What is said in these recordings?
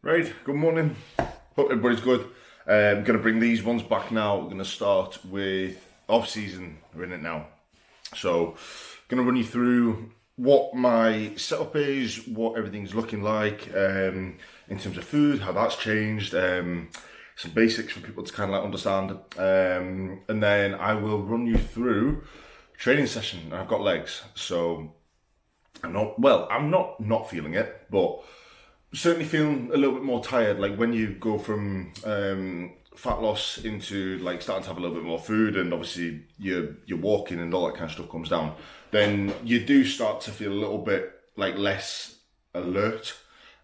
Right, good morning. Hope everybody's good. I'm going to bring these ones back now. We're going to start with off-season. We're in it now. So, going to run you through what my setup is, what everything's looking like in terms of food, how that's changed, some basics for people to kind of like understand. And then I will run you through training session. And I've got legs, so I'm not feeling it, but certainly feeling a little bit more tired. Like when you go from fat loss into like starting to have a little bit more food, and obviously you're walking and all that kind of stuff comes down, then you do start to feel a little bit like less alert.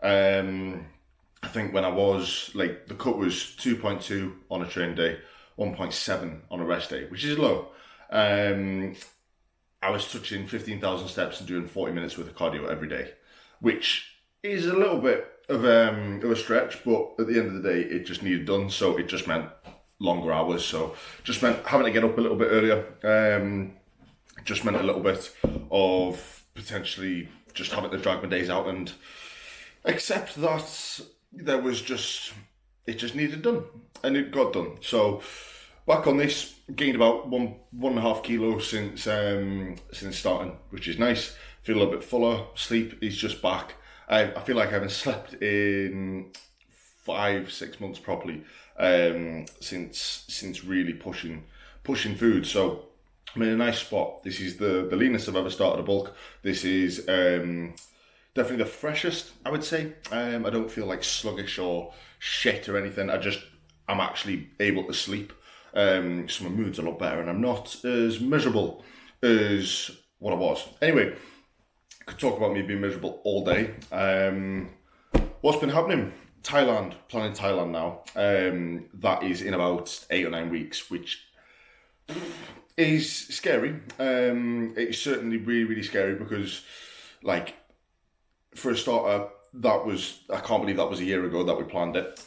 I think when I was like, the cut was 2.2 on a train day, 1.7 on a rest day, which is low. I was touching 15,000 steps and doing 40 minutes worth of cardio every day, which is a little bit of a stretch, but at the end of the day, it just needed done. So it just meant longer hours. So just meant having to get up a little bit earlier. Just meant a little bit of potentially just having to drag my days out and accept that it just needed done, and it got done. So back on this, gained about 1.5 kilos since starting, which is nice. Feel a little bit fuller. Sleep is just back. I feel like I haven't slept in 5-6 months properly since really pushing food. So I'm in a nice spot. This is the leanest I've ever started a bulk. This is definitely the freshest, I would say. I don't feel like sluggish or shit or anything. I'm actually able to sleep. So my mood's a lot better, and I'm not as miserable as what I was. Anyway, could talk about me being miserable all day. What's been happening? Planning Thailand now. That is in about 8 or 9 weeks, which is scary. It's certainly really, really scary because, like, for a starter, I can't believe that was a year ago that we planned it.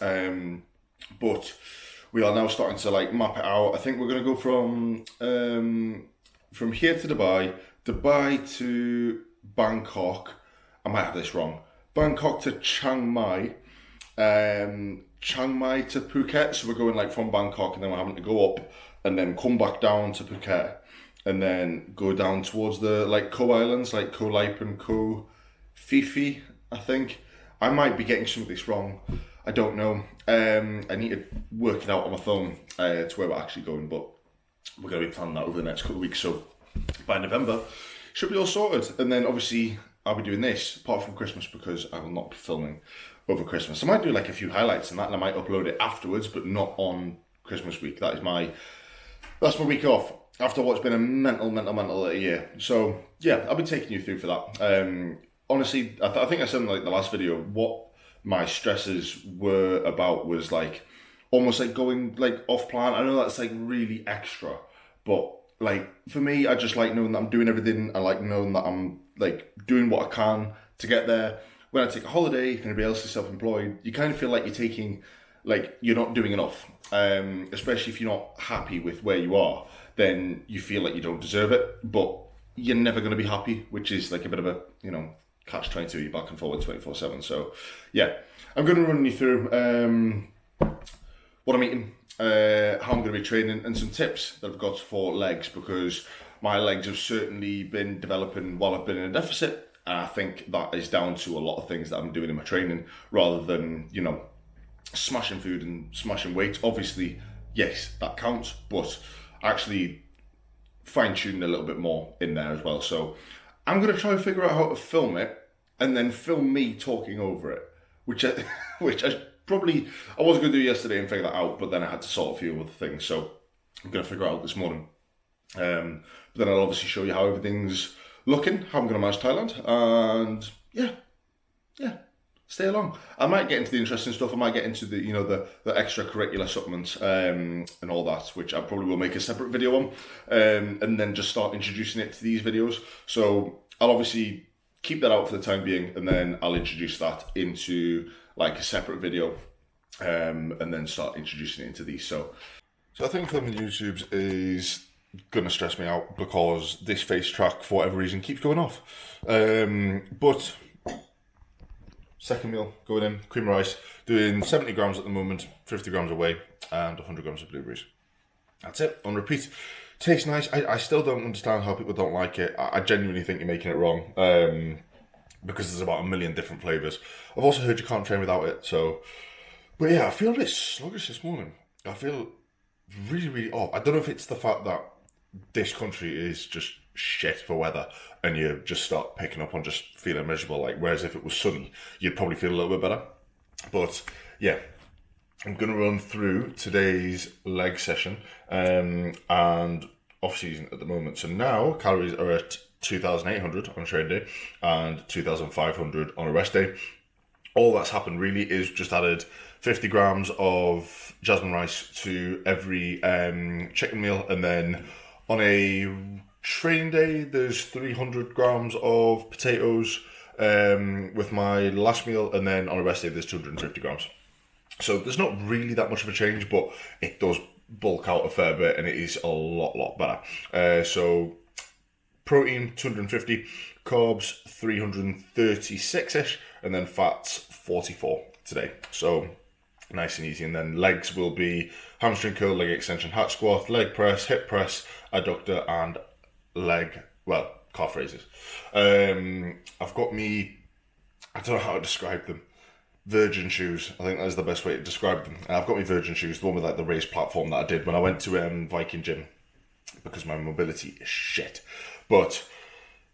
But we are now starting to like map it out. I think we're going to go from here to Dubai to Bangkok. I might have this wrong. Bangkok to Chiang Mai, Chiang Mai to Phuket. So we're going like from Bangkok, and then we're having to go up and then come back down to Phuket, and then go down towards the like Koh Islands, like Koh Lipe and Koh Phi Phi, I think. I might be getting some of this wrong. I don't know. I need to work it out on my phone to where we're actually going, but we're going to be planning that over the next couple of weeks. So by November, should be all sorted. And then obviously I'll be doing this apart from Christmas, because I will not be filming over Christmas. I might do like a few highlights and that, and I might upload it afterwards, but not on Christmas week. That's my week off after what's been a mental year. So yeah, I'll be taking you through for that. Honestly, I think I said in like the last video, what my stresses were about was like almost like going like off plan. I know that's like really extra, but like for me, I just like knowing that I'm doing everything. I like knowing that I'm like doing what I can to get there. When I take a holiday, if anybody else is self-employed, you kind of feel like you're not doing enough. Especially if you're not happy with where you are, then you feel like you don't deserve it, but you're never going to be happy, which is like a bit of a, catch-22, you're back and forward 24/7. So yeah, I'm going to run you through what I'm eating, how I'm going to be training, and some tips that I've got for legs, because my legs have certainly been developing while I've been in a deficit, and I think that is down to a lot of things that I'm doing in my training rather than, smashing food and smashing weight. Obviously, yes, that counts, but actually fine-tuning a little bit more in there as well. So I'm going to try and figure out how to film it and then film me talking over it, which I was going to do yesterday and figure that out, but then I had to sort a few other things. So I'm going to figure it out this morning. But then I'll obviously show you how everything's looking, how I'm going to manage Thailand, and yeah, stay along. I might get into the interesting stuff. I might get into the the extracurricular supplements and all that, which I probably will make a separate video on, and then just start introducing it to these videos. So I'll obviously keep that out for the time being, and then I'll introduce that into like a separate video, and then start introducing it into these. So I think filming YouTubes is gonna stress me out because this face track, for whatever reason, keeps going off. But Second meal going in, cream rice, doing 70 grams at the moment, 50 grams of whey, and 100 grams of blueberries. That's it, on repeat. Tastes nice. I still don't understand how people don't like it. I genuinely think you're making it wrong, because there's about a million different flavours. I've also heard you can't train without it, so... But yeah, I feel a bit sluggish this morning. I feel really, really off. I don't know if it's the fact that this country is just shit for weather and you just start picking up on just feeling miserable, like, whereas if it was sunny you'd probably feel a little bit better. But yeah, I'm going to run through today's leg session, and off season at the moment. So now calories are at 2,800 on a training day and 2,500 on a rest day. All that's happened really is just added 50 grams of jasmine rice to every chicken meal, and then on a training day, there's 300 grams of potatoes with my last meal, and then on a rest day, there's 250 grams. So there's not really that much of a change, but it does bulk out a fair bit, and it is a lot better. So protein, 250, carbs, 336-ish, and then fats, 44 today. So nice and easy. And then legs will be hamstring curl, leg extension, hack squat, leg press, hip press, adductor, and calf raises. I've got me, I don't know how to describe them, Virgin shoes. I think that's the best way to describe them. I've got my Virgin shoes, the one with like the raised platform that I did when I went to Viking Gym, because my mobility is shit. But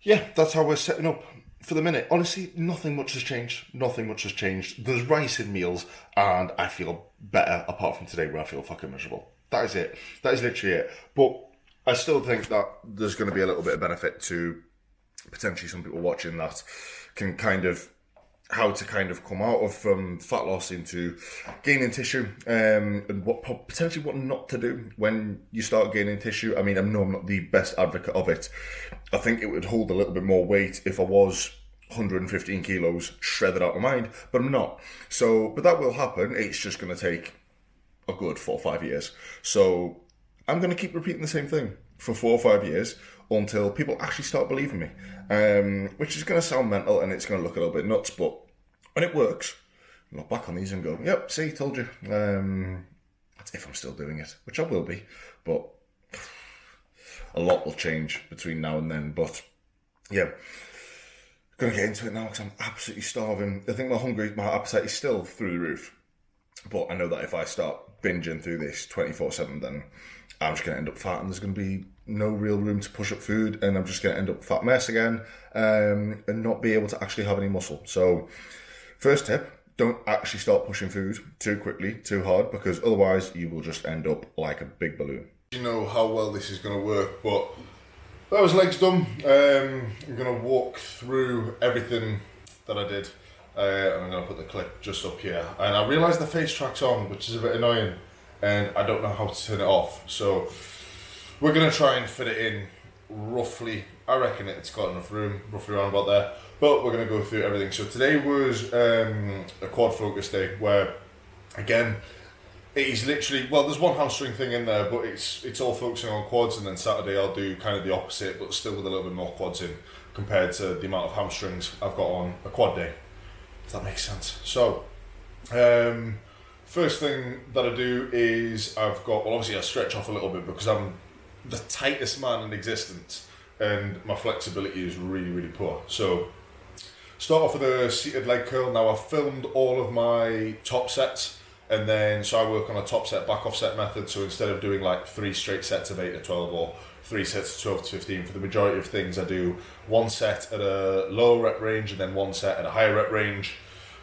yeah, that's how we're setting up for the minute. Honestly, nothing much has changed. Nothing much has changed. There's rice in meals, and I feel better apart from today where I feel fucking miserable. That is it. That is literally it. But I still think that there's going to be a little bit of benefit to potentially some people watching that can kind of how to kind of come out of from fat loss into gaining tissue, and what potentially what not to do when you start gaining tissue. I mean, I know I'm not the best advocate of it. I think it would hold a little bit more weight if I was 115 kilos shredded out of my mind, but I'm not. So, but that will happen. It's just going to take a good 4 or 5 years. So I'm going to keep repeating the same thing for 4 or 5 years until people actually start believing me, which is going to sound mental and it's going to look a little bit nuts, but when it works, I'll look back on these and go, yep, see, told you. That's if I'm still doing it, which I will be, but a lot will change between now and then. But yeah, going to get into it now because I'm absolutely starving. I think my appetite is still through the roof, but I know that if I start binging through this 24/7, then I'm just going to end up fat, and there's going to be no real room to push up food, and I'm just going to end up fat mess again, and not be able to actually have any muscle. So first tip, don't actually start pushing food too quickly, too hard, because otherwise you will just end up like a big balloon. You know how well this is going to work, but that was legs done. I'm going to walk through everything that I did. I'm going to put the clip just up here, and I realised the face track's on, which is a bit annoying, and I don't know how to turn it off, so we're going to try and fit it in roughly. I reckon it's got enough room, roughly around about there, but we're going to go through everything. So today was a quad focus day where, again, it is literally, well, there's one hamstring thing in there, but it's all focusing on quads, and then Saturday I'll do kind of the opposite, but still with a little bit more quads in compared to the amount of hamstrings I've got on a quad day, if that makes sense. So first thing that I do is obviously I stretch off a little bit because I'm the tightest man in existence and my flexibility is really, really poor. So start off with a seated leg curl. Now I've filmed all of my top sets, and then so I work on a top set, back off set method. So instead of doing like 3 straight sets of 8 to 12 or 3 sets of 12 to 15, for the majority of things I do 1 set at a lower rep range and then 1 set at a higher rep range.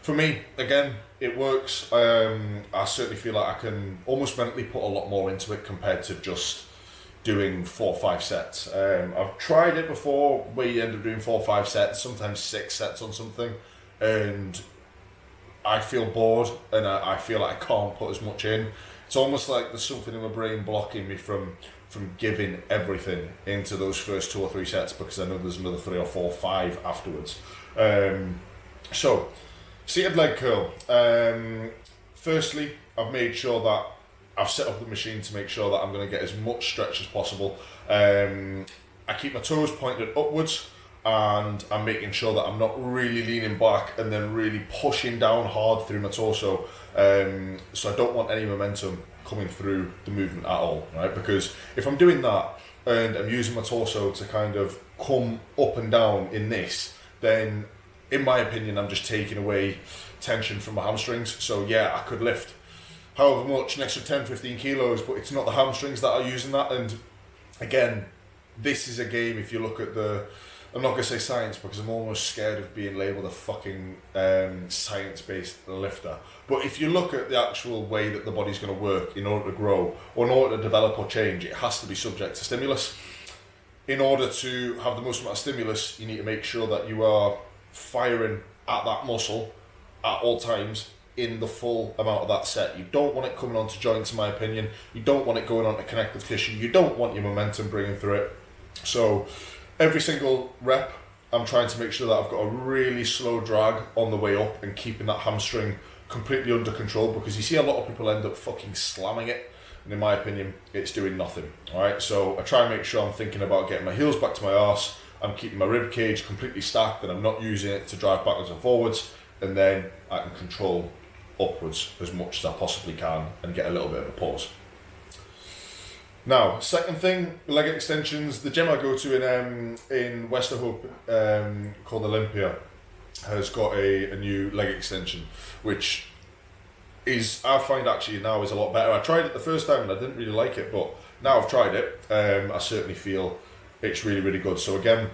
For me, again, it works. I certainly feel like I can almost mentally put a lot more into it compared to just doing 4 or 5 sets. I've tried it before where you end up doing 4 or 5 sets, sometimes 6 sets on something, and I feel bored and I feel like I can't put as much in. It's almost like there's something in my brain blocking me from giving everything into those first 2 or 3 sets, because I know there's another 3 or 4 or 5 afterwards. So seated leg curl. Firstly, I've made sure that I've set up the machine to make sure that I'm going to get as much stretch as possible. I keep my toes pointed upwards, and I'm making sure that I'm not really leaning back and then really pushing down hard through my torso. So I don't want any momentum coming through the movement at all, right? Because if I'm doing that and I'm using my torso to kind of come up and down in this, then in my opinion, I'm just taking away tension from my hamstrings. So yeah, I could lift however much, an extra 10, 15 kilos, but it's not the hamstrings that are using that. And again, this is a game, if you look at I'm not going to say science because I'm almost scared of being labelled a fucking science-based lifter. But if you look at the actual way that the body's going to work in order to grow or in order to develop or change, it has to be subject to stimulus. In order to have the most amount of stimulus, you need to make sure that you are firing at that muscle at all times in the full amount of that set. You don't want it coming onto joints, in my opinion. You don't want it going onto connective tissue. You don't want your momentum bringing through it. So every single rep, I'm trying to make sure that I've got a really slow drag on the way up and keeping that hamstring completely under control, because you see a lot of people end up fucking slamming it, and in my opinion, it's doing nothing. Alright, so I try and make sure I'm thinking about getting my heels back to my arse, I'm keeping my rib cage completely stacked and I'm not using it to drive backwards and forwards, and then I can control upwards as much as I possibly can and get a little bit of a pause. Now, second thing, leg extensions. The gym I go to in Westerhope, called Olympia, has got a new leg extension, which is, I find actually now is a lot better. I tried it the first time and I didn't really like it, but now I've tried it, I certainly feel it's really, really good. So again,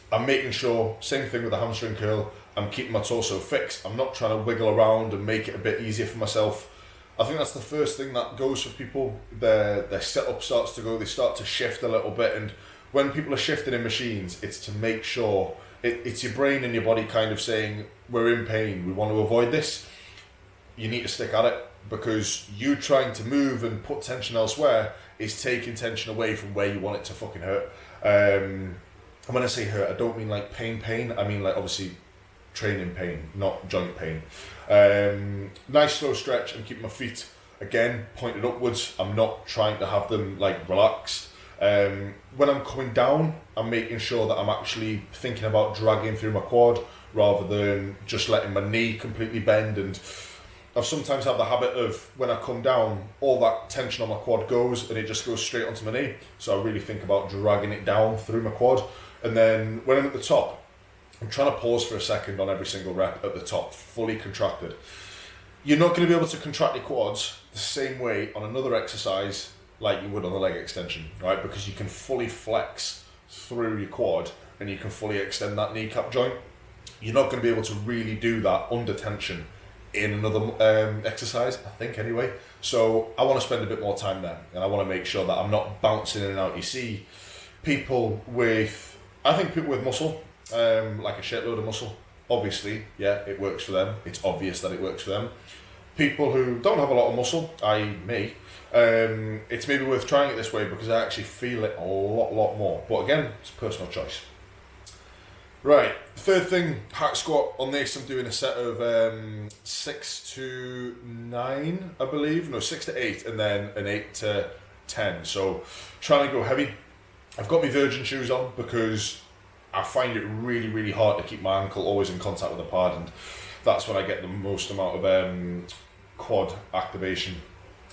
I'm making sure, same thing with the hamstring curl, I'm keeping my torso fixed. I'm not trying to wiggle around and make it a bit easier for myself. I think that's the first thing that goes for people. Their setup starts to go, they start to shift a little bit, and when people are shifting in machines, it's to make sure, it's your brain and your body kind of saying, we're in pain, we want to avoid this. You need to stick at it, because you trying to move and put tension elsewhere is taking tension away from where you want it to fucking hurt. And when I say hurt, I don't mean like pain, I mean like obviously training pain, not joint pain. Nice slow stretch and keep my feet again pointed upwards. I'm not trying to have them like relaxed. When I'm coming down, I'm making sure that I'm actually thinking about dragging through my quad rather than just letting my knee completely bend. And I've sometimes had the habit of, when I come down, all that tension on my quad goes and it just goes straight onto my knee. So I really think about dragging it down through my quad. And then when I'm at the top, I'm trying to pause for a second on every single rep at the top, fully contracted. You're not going to be able to contract your quads the same way on another exercise like you would on the leg extension, right? Because you can fully flex through your quad and you can fully extend that kneecap joint. You're not going to be able to really do that under tension in another exercise, I think anyway. So I want to spend a bit more time there, and I want to make sure that I'm not bouncing in and out. You see people with, I think people with muscle, like a shitload of muscle, obviously, yeah, it works for them. It's obvious that it works for them. People who don't have a lot of muscle, i.e. me, it's maybe worth trying it this way because I actually feel it a lot more. But again, it's personal choice. Right, third thing, hack squat. On this, I'm doing a set of 6 to 9, I believe. No, 6 to 8, and then an 8 to 10. So, trying to go heavy. I've got my Virgin shoes on because I find it really, really hard to keep my ankle always in contact with the pad, and that's when I get the most amount of quad activation.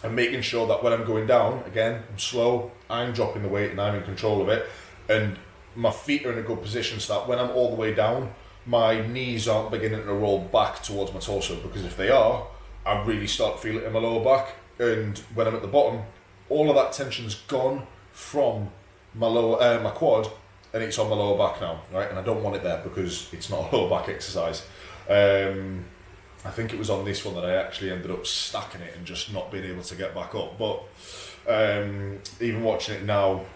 And making sure that when I'm going down, again, I'm slow, I'm dropping the weight and I'm in control of it, and my feet are in a good position so that when I'm all the way down, my knees aren't beginning to roll back towards my torso, because if they are, I really start feeling it in my lower back. And when I'm at the bottom, all of that tension's gone from my lower, my quad, and it's on my lower back now, right? And I don't want it there because it's not a lower back exercise. I think it was on this one that I actually ended up stacking it and just not being able to get back up. But even watching it now,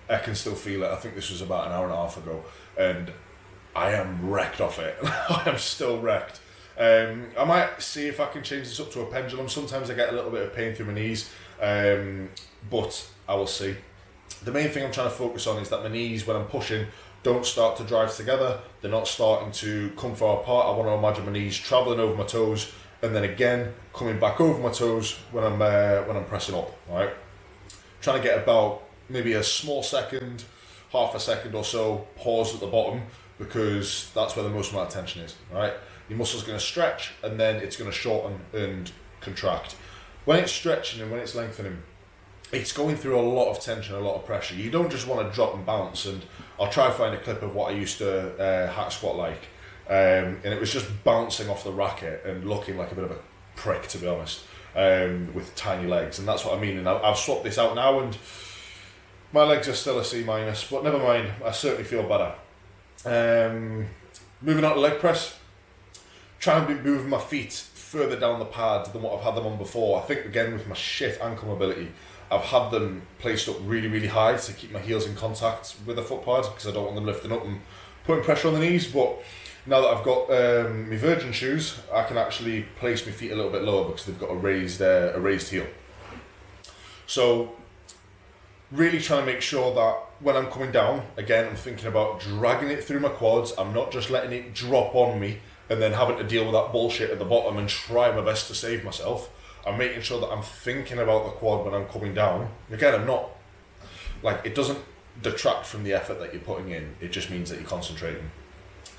I can still feel it. I think this was about an hour and a half ago, and I am wrecked off it. I am still wrecked. I might see if I can change this up to a pendulum. Sometimes I get a little bit of pain through my knees, but I will see. The main thing I'm trying to focus on is that my knees, when I'm pushing, don't start to drive together. They're not starting to come far apart. I want to imagine my knees travelling over my toes, and then again coming back over my toes when I'm pressing up. All right, trying to get about maybe a small second, half a second or so, pause at the bottom, because that's where the most amount of tension is, right? Your muscle's going to stretch and then it's going to shorten and contract. When it's stretching and when it's lengthening, it's going through a lot of tension, a lot of pressure. You don't just want to drop and bounce. And I'll try and find a clip of what I used to hack squat like. And it was just bouncing off the racket and looking like a bit of a prick, to be honest, with tiny legs. And that's what I mean. And I've swapped this out now and my legs are still a C-, but never mind, I certainly feel better. Moving on to leg press, trying to be moving my feet further down the pad than what I've had them on before. I think, again, with my shit ankle mobility, I've had them placed up really, really high to keep my heels in contact with the foot pad, because I don't want them lifting up and putting pressure on the knees. But now that I've got my Virgin shoes, I can actually place my feet a little bit lower because they've got a raised heel. So really trying to make sure that when I'm coming down, again, I'm thinking about dragging it through my quads. I'm not just letting it drop on me and then having to deal with that bullshit at the bottom and try my best to save myself. I'm making sure that I'm thinking about the quad when I'm coming down. Again, I'm not, like, it doesn't detract from the effort that you're putting in. It just means that you're concentrating.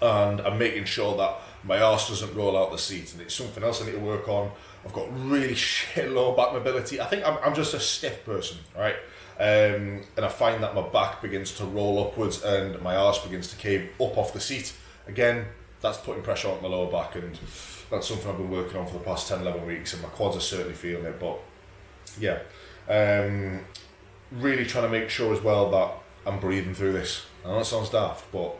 And I'm making sure that my arse doesn't roll out the seat, and it's something else I need to work on. I've got really shit lower back mobility. I think I'm just a stiff person, right? And I find that my back begins to roll upwards and my arse begins to cave up off the seat. Again, that's putting pressure on my lower back, and that's something I've been working on for the past 10, 11 weeks, and my quads are certainly feeling it. But yeah, really trying to make sure as well that I'm breathing through this. I know it sounds daft, but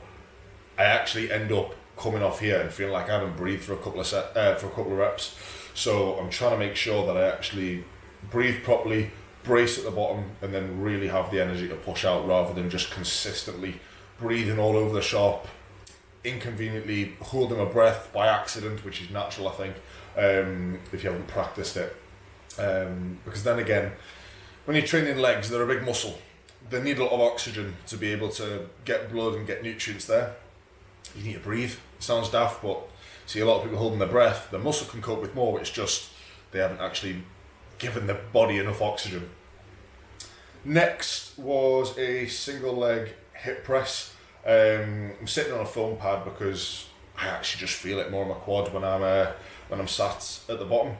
I actually end up coming off here and feeling like I haven't breathed for a couple of reps. So I'm trying to make sure that I actually breathe properly, brace at the bottom, and then really have the energy to push out, rather than just consistently breathing all over the shop, inconveniently holding my breath by accident, which is natural, I think, if you haven't practiced it. Because then again, when you're training legs, they're a big muscle. They need a lot of oxygen to be able to get blood and get nutrients there. You need to breathe. It sounds daft, but see a lot of people holding their breath. The muscle can cope with more, but it's just they haven't actually given the body enough oxygen. Next was a single leg hip press. I'm sitting on a foam pad because I actually just feel it more in my quad when I'm sat at the bottom.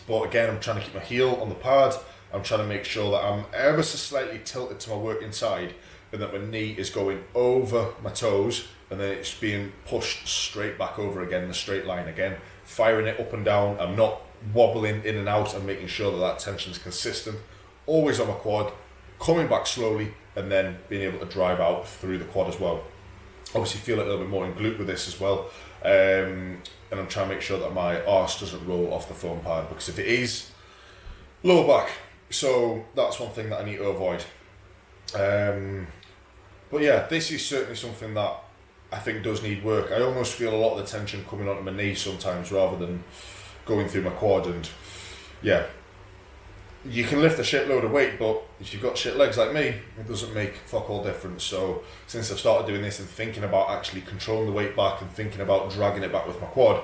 But again, I'm trying to keep my heel on the pad. I'm trying to make sure that I'm ever so slightly tilted to my work inside, and that my knee is going over my toes, and then it's being pushed straight back over again in a straight line again, firing it up and down. I'm not wobbling in and out. I'm making sure that that tension is consistent, always on my quad, coming back slowly, and then being able to drive out through the quad as well. Obviously feel it a little bit more in glute with this as well, and I'm trying to make sure that my arse doesn't roll off the foam pad, because if it is, lower back. So that's one thing that I need to avoid. But yeah, this is certainly something that I think does need work. I almost feel a lot of the tension coming onto my knee sometimes rather than going through my quad. And yeah, you can lift a shitload of weight, but if you've got shit legs like me, it doesn't make fuck all difference. So since I've started doing this and thinking about actually controlling the weight back and thinking about dragging it back with my quad,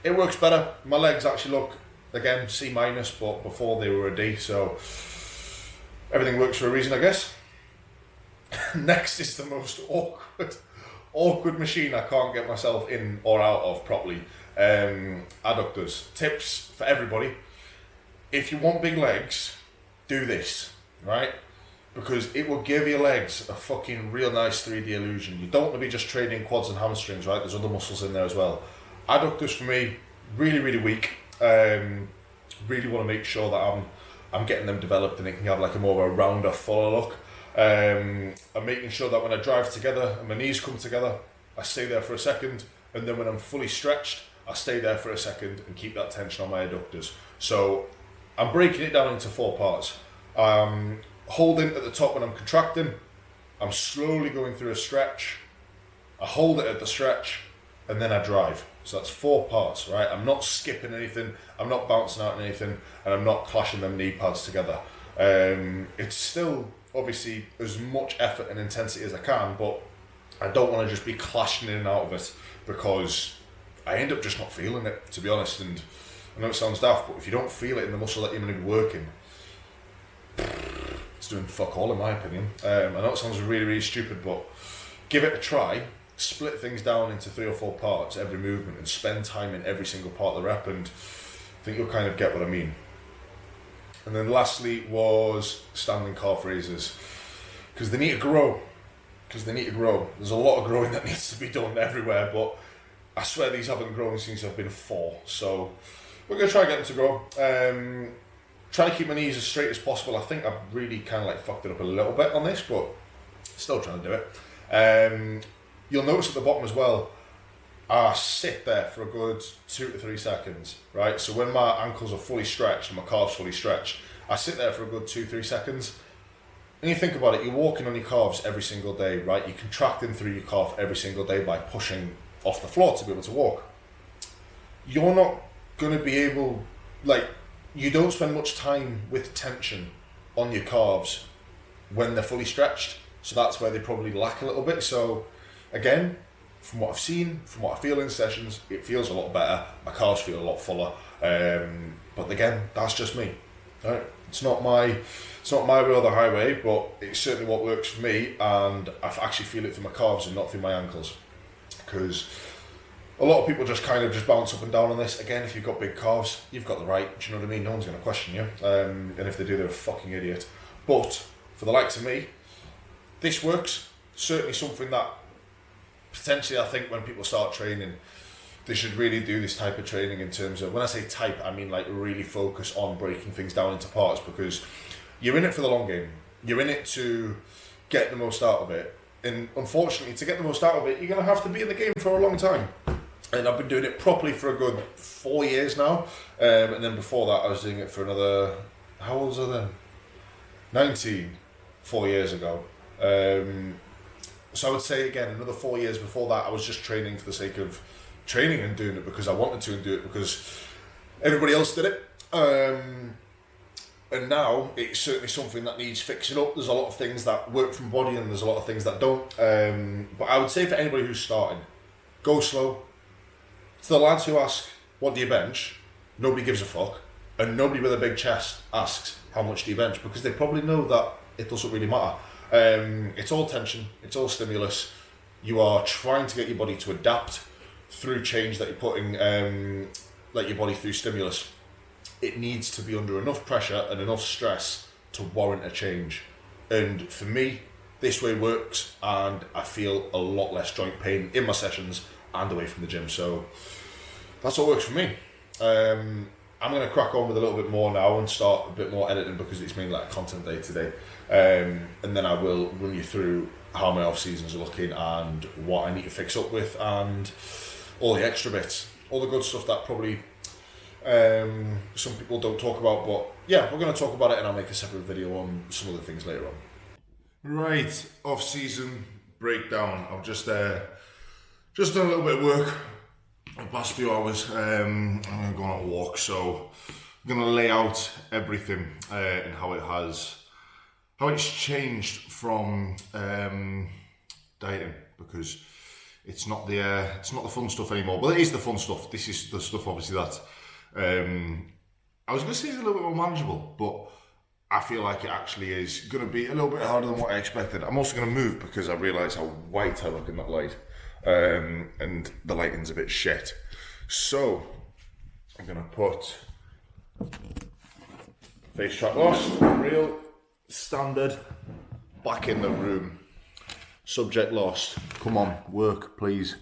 it works better. My legs actually look, again, C-, but before they were a D, so everything works for a reason, I guess. Next is the most awkward machine I can't get myself in or out of properly. Adductors. Tips for everybody. If you want big legs, do this, right? Because it will give your legs a fucking real nice 3D illusion. You don't want to be just training quads and hamstrings, right? There's other muscles in there as well. Adductors for me, really, really weak. Really want to make sure that I'm getting them developed and it can have like a more of a rounder, fuller look. I'm making sure that when I drive together and my knees come together, I stay there for a second, and then when I'm fully stretched, I stay there for a second and keep that tension on my adductors. So I'm breaking it down into 4 parts. Holding at the top when I'm contracting, I'm slowly going through a stretch, I hold it at the stretch, and then I drive. So that's 4 parts, right? I'm not skipping anything, I'm not bouncing out anything, and I'm not clashing them knee pads together. It's still obviously as much effort and intensity as I can, but I don't want to just be clashing in and out of it, because I end up just not feeling it, to be honest. And I know it sounds daft, but if you don't feel it in the muscle that you're going to be working, it's it's doing fuck all in my opinion. I know it sounds really, really stupid, but give it a try. Split things down into 3 or 4 parts every movement and spend time in every single part of the rep, and I think you'll kind of get what I mean. And then lastly was standing calf raises, because they need to grow. There's a lot of growing that needs to be done everywhere, but I swear these haven't grown since I've been 4. So we're going to try and get them to grow. Trying to keep my knees as straight as possible. I think I've really kind of like fucked it up a little bit on this, but still trying to do it. You'll notice at the bottom as well, I sit there for a good 2 to 3 seconds, right? So when my ankles are fully stretched and my calves fully stretched, I sit there for a good 2-3 seconds. And you think about it, you're walking on your calves every single day, right? You're contracting through your calf every single day by pushing off the floor to be able to walk. You're not going to be able, you don't spend much time with tension on your calves when they're fully stretched. So that's where they probably lack a little bit. So again, from what I've seen, from what I feel in sessions, it feels a lot better. My calves feel a lot fuller. But again, that's just me. Right? It's not my way or the highway, but it's certainly what works for me, and I actually feel it through my calves and not through my ankles. Because a lot of people just bounce up and down on this. Again, if you've got big calves, you've got the right. Do you know what I mean? No one's going to question you. And if they do, they're a fucking idiot. But for the likes of me, this works. Certainly something that potentially I think when people start training, they should really do this type of training in terms of, when I say type, I mean really focus on breaking things down into parts, because you're in it for the long game. You're in it to get the most out of it. And unfortunately, to get the most out of it, you're going to have to be in the game for a long time. And I've been doing it properly for a good 4 years now. And then before that, I was doing it for another, how old was I then? 19, 4 years ago. So I would say again, another 4 years before that, I was just training for the sake of training and doing it because I wanted to, and do it because everybody else did it. And now it's certainly something that needs fixing up. There's a lot of things that work from body and there's a lot of things that don't. But I would say for anybody who's starting, go slow. To the lads who ask, what do you bench? Nobody gives a fuck. And nobody with a big chest asks, how much do you bench? Because they probably know that it doesn't really matter. It's all tension, it's all stimulus. You are trying to get your body to adapt through change that you're putting your body through stimulus. It needs to be under enough pressure and enough stress to warrant a change. And for me, this way works, and I feel a lot less joint pain in my sessions and away from the gym. So that's what works for me. I'm going to crack on with a little bit more now and start a bit more editing, because it's mainly like a content day today. And then I will run you through how my off seasons are looking and what I need to fix up with and all the extra bits, all the good stuff that probably some people don't talk about. But yeah, we're going to talk about it, and I'll make a separate video on some of the things later on. Right, off season breakdown. I've just done a little bit of work the past few hours. I'm going to go on a walk, so I'm going to lay out everything and how it's changed from dieting, because it's not the fun stuff anymore. Well, it is the fun stuff. This is the stuff, obviously, that I was going to say it's a little bit more manageable, but I feel like it actually is going to be a little bit harder than what I expected. I'm also going to move because I realise how white I look in that light, and the lighting's a bit shit. So I'm going to put face track lost, real standard, back in the room. Subject lost. Come on, work, please.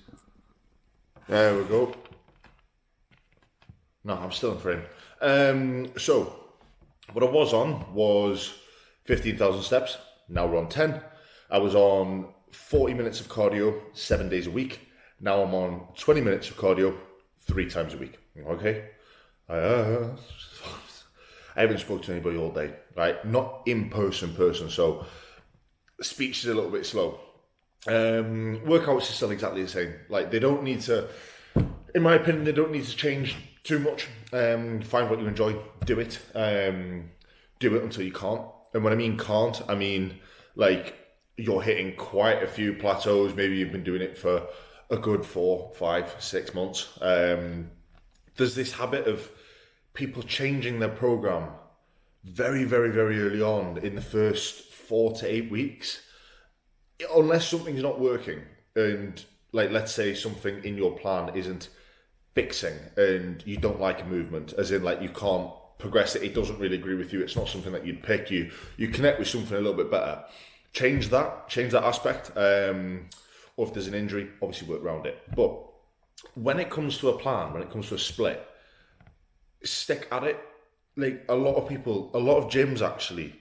There we go. No, I'm still in frame. So what I was on was 15,000 steps. Now we're on 10. I was on 40 minutes of cardio 7 days a week. Now I'm on 20 minutes of cardio 3 times a week. Okay? I haven't spoken to anybody all day, right? Not in person, so speech is a little bit slow. Workouts are still exactly the same. Like, they don't need to, in my opinion, they don't need to change too much. Find what you enjoy, do it. Do it until you can't. And when I mean can't, I mean like you're hitting quite a few plateaus. Maybe you've been doing it for a good 4, 5, 6 months. There's this habit of people changing their program very, very, very early on in the first 4 to 8 weeks, unless something's not working, and like let's say something in your plan isn't fixing and you don't like a movement, as in like you can't progress it, it doesn't really agree with you, it's not something that you'd pick, you connect with something a little bit better, change that aspect, or if there's an injury, obviously work around it. But when it comes to a plan, when it comes to a split, stick at it. Like a lot of gyms actually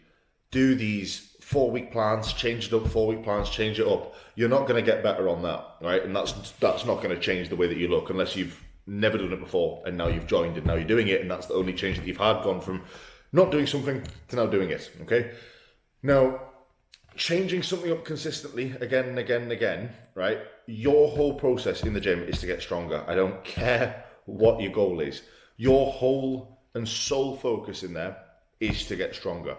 do these 4-week plans, change it up, 4-week plans, change it up. You're not going to get better on that, right? And that's not going to change the way that you look unless you've never done it before and now you've joined and now you're doing it, and that's the only change that you've had, gone from not doing something to now doing it, okay? Now, changing something up consistently again and again and again, right? Your whole process in the gym is to get stronger. I don't care what your goal is. Your whole and sole focus in there is to get stronger.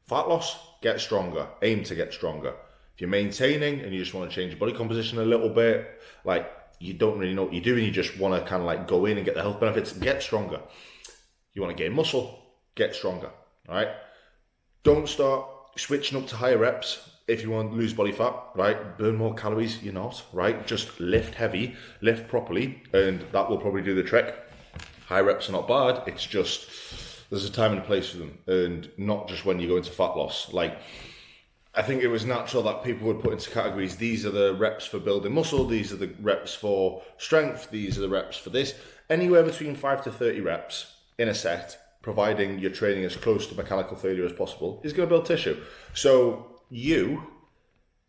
Fat loss, get stronger. Aim to get stronger. If you're maintaining and you just want to change your body composition a little bit, like you don't really know what you're doing, you just want to kind of like go in and get the health benefits, get stronger. You want to gain muscle, get stronger, all right? Don't start switching up to higher reps if you want to lose body fat, right? Burn more calories, you're not, right? Just lift heavy, lift properly, and that will probably do the trick. High reps are not bad, it's just there's a time and a place for them, and not just when you go into fat loss. Like, I think it was natural that people would put into categories, these are the reps for building muscle, these are the reps for strength, these are the reps for this. Anywhere between 5 to 30 reps in a set, providing you're training as close to mechanical failure as possible, is going to build tissue. So you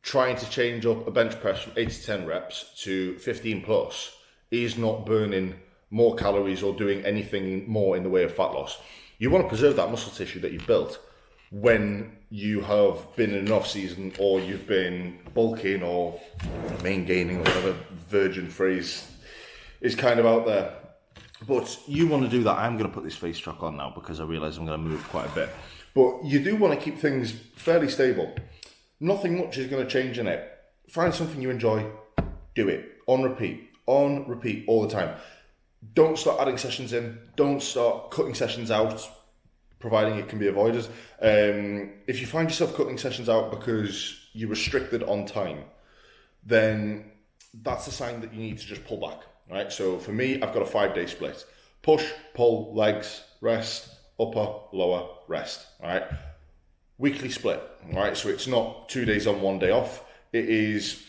trying to change up a bench press from 8 to 10 reps to 15 plus is not burning more calories or doing anything more in the way of fat loss. You want to preserve that muscle tissue that you've built when you have been in an off season, or you've been bulking or main gaining, or whatever virgin phrase is kind of out there. But you want to do that. I'm going to put this face track on now because I realise I'm going to move quite a bit. But you do want to keep things fairly stable. Nothing much is going to change in it. Find something you enjoy, do it. On repeat all the time. Don't start adding sessions in. Don't start cutting sessions out, providing it can be avoided. If you find yourself cutting sessions out because you're restricted on time, then that's a sign that you need to just pull back, right? So for me, I've got a 5-day split. Push, pull, legs, rest, upper, lower, rest, all right? Weekly split, all right? So it's not 2 days on, 1 day off. It is...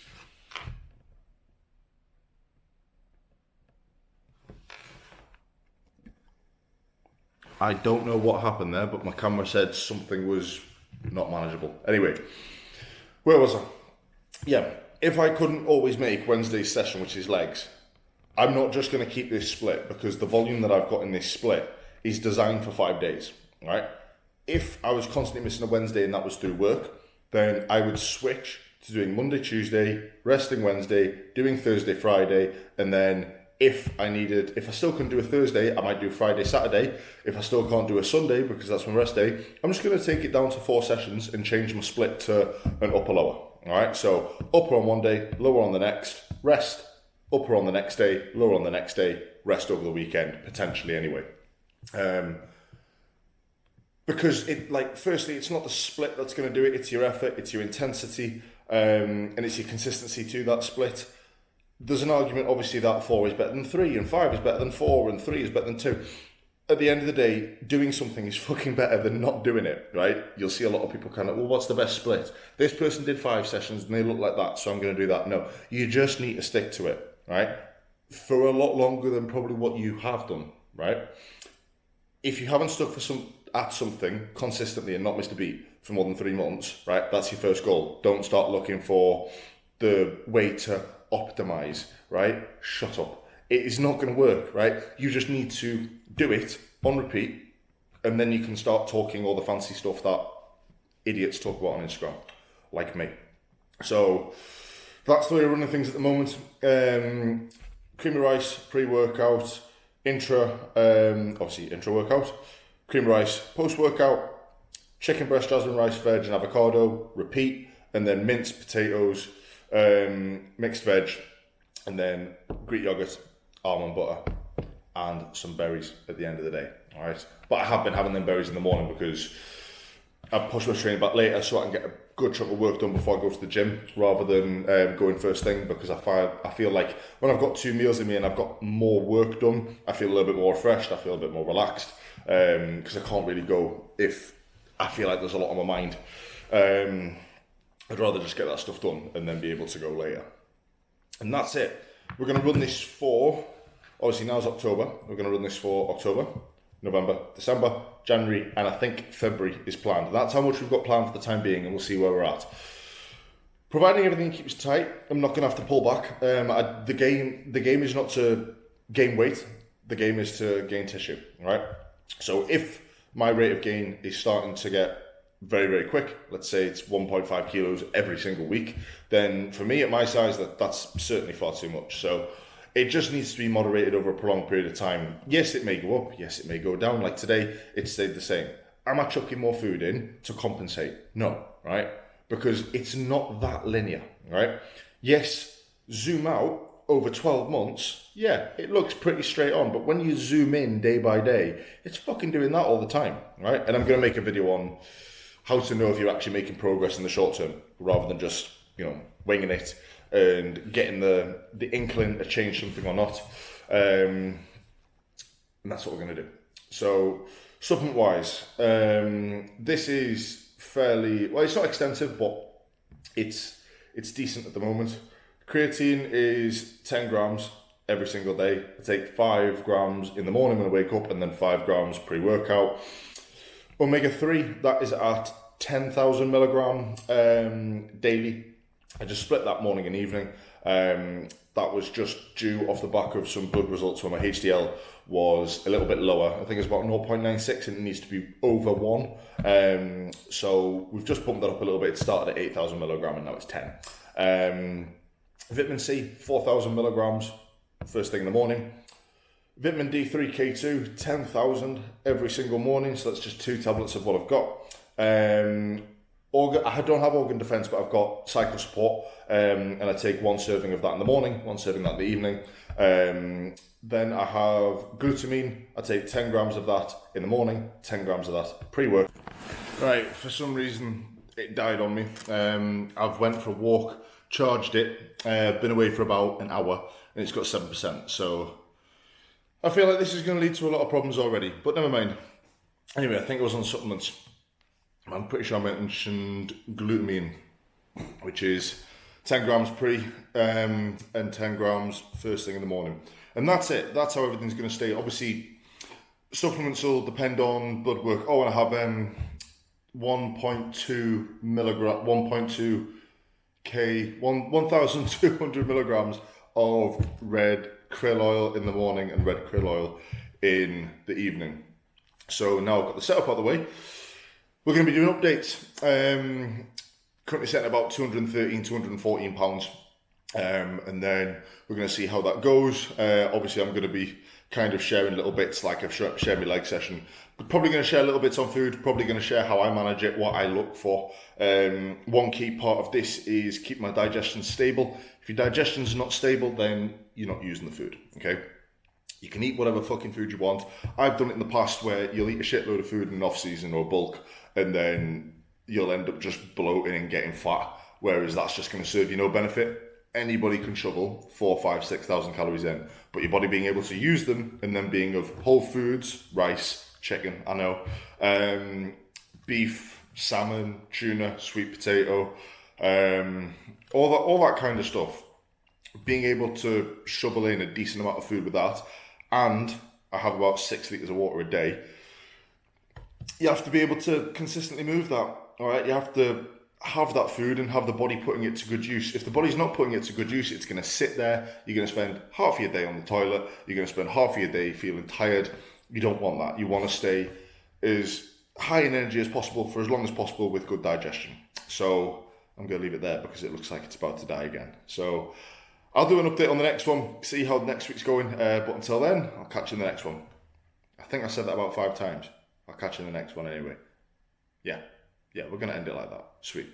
I don't know what happened there, but my camera said something was not manageable. Anyway, where was I? Yeah, if I couldn't always make Wednesday's session, which is legs, I'm not just going to keep this split because the volume that I've got in this split is designed for 5 days, right? If I was constantly missing a Wednesday and that was through work, then I would switch to doing Monday, Tuesday, resting Wednesday, doing Thursday, Friday, and then if I still couldn't do a Thursday, I might do Friday, Saturday. If I still can't do a Sunday because that's my rest day, I'm just going to take it down to 4 sessions and change my split to an upper lower. All right, so upper on one day, lower on the next, rest, upper on the next day, lower on the next day, rest over the weekend, potentially anyway. Because firstly, it's not the split that's going to do it, it's your effort, it's your intensity, and it's your consistency to that split. There's an argument, obviously, that 4 is better than 3, and 5 is better than 4, and 3 is better than 2. At the end of the day, doing something is fucking better than not doing it, right? You'll see a lot of people kind of, well, what's the best split? This person did 5 sessions, and they look like that, so I'm going to do that. No, you just need to stick to it, right? For a lot longer than probably what you have done, right? If you haven't stuck at something consistently and not missed a beat for more than 3 months, right? That's your first goal. Don't start looking for the way to optimize, right? Shut up. It is not going to work, right? You just need to do it on repeat, and then you can start talking all the fancy stuff that idiots talk about on Instagram, like me. So that's the way we're running things at the moment. Creamy rice, pre-workout, obviously intro workout, creamy rice, post-workout, chicken breast, jasmine rice, veg and avocado, repeat, and then minced potatoes, mixed veg, and then Greek yogurt, almond butter, and some berries at the end of the day. all right? But I have been having them berries in the morning because I push my training back later so I can get a good chunk of work done before I go to the gym, rather than going first thing, because I feel like when I've got 2 meals in me and I've got more work done, I feel a little bit more refreshed, I feel a bit more relaxed, because I can't really go if I feel like there's a lot on my mind. I'd rather just get that stuff done and then be able to go later. And that's it. We're going to run this for, obviously now's October, we're going to run this for October, November, December, January, and I think February is planned. That's how much we've got planned for the time being, and we'll see where we're at. Providing everything keeps tight, I'm not going to have to pull back. The game is not to gain weight, the game is to gain tissue, right? So if my rate of gain is starting to get very, very quick, let's say it's 1.5 kilos every single week, then for me at my size, that's certainly far too much. So it just needs to be moderated over a prolonged period of time. Yes, it may go up. Yes, it may go down. Like today, it stayed the same. Am I chucking more food in to compensate? No, right? Because it's not that linear, right? Yes, zoom out over 12 months, yeah, it looks pretty straight on. But when you zoom in day by day, it's fucking doing that all the time, right? And I'm going to make a video on how to know if you're actually making progress in the short term, rather than just, winging it and getting the inkling to change something or not. And that's what we're going to do. So, supplement wise, this is fairly, well, it's not extensive, but it's decent at the moment. Creatine is 10 grams every single day. I take 5 grams in the morning when I wake up, and then 5 grams pre-workout. Omega-3, that is at 10,000 milligram daily. I just split that morning and evening. That was just due off the back of some blood results where my HDL was a little bit lower. I think it's about 0.96 and it needs to be over 1. So we've just pumped that up a little bit. It started at 8,000 milligram and now it's 10. Vitamin C, 4,000 milligrams, first thing in the morning. Vitamin D3, K2, 10,000 every single morning. So that's just 2 tablets of what I've got. I don't have organ defense, but I've got cycle support, and I take 1 serving of that in the morning, 1 serving that in the evening. Then I have glutamine. I take 10 grams of that in the morning, 10 grams of that pre-work. Right, for some reason it died on me. I've went for a walk, charged it, been away for about an hour, and it's got 7%. So I feel like this is going to lead to a lot of problems already, but never mind. Anyway, I think it was on supplements. I'm pretty sure I mentioned glutamine, which is 10 grams pre and 10 grams first thing in the morning. And that's it. That's how everything's going to stay. Obviously, supplements will depend on blood work. Oh, and I have 1.2 milligram, 1.2 K, 1,200 milligrams of red krill oil in the morning and red krill oil in the evening. So now I've got the setup out of the way. We're going to be doing updates. Currently setting about 213, 214 pounds. And then we're going to see how that goes. Obviously, I'm going to be kind of sharing little bits, like I've shared my leg session. But probably going to share little bits on food. Probably going to share how I manage it, what I look for. One key part of this is keep my digestion stable. If your digestion's not stable, then you're not using the food, okay? You can eat whatever fucking food you want. I've done it in the past where you'll eat a shitload of food in off-season or bulk, and then you'll end up just bloating and getting fat, whereas that's just going to serve you no benefit. Anybody can shovel 4, 5, 6,000 calories in, but your body being able to use them and then being of whole foods, rice, chicken, I know, beef, salmon, tuna, sweet potato, all that kind of stuff. Being able to shovel in a decent amount of food with that, and I have about 6 litres of water a day. You have to be able to consistently move that, all right? You have to have that food and have the body putting it to good use. If the body's not putting it to good use, it's going to sit there. You're going to spend half of your day on the toilet. You're going to spend half of your day feeling tired. You don't want that. You want to stay as high in energy as possible for as long as possible with good digestion. So I'm going to leave it there because it looks like it's about to die again. So I'll do an update on the next one, see how next week's going. But until then, I'll catch you in the next one. I think I said that about 5 times. I'll catch you in the next one anyway. Yeah, we're going to end it like that. Sweet.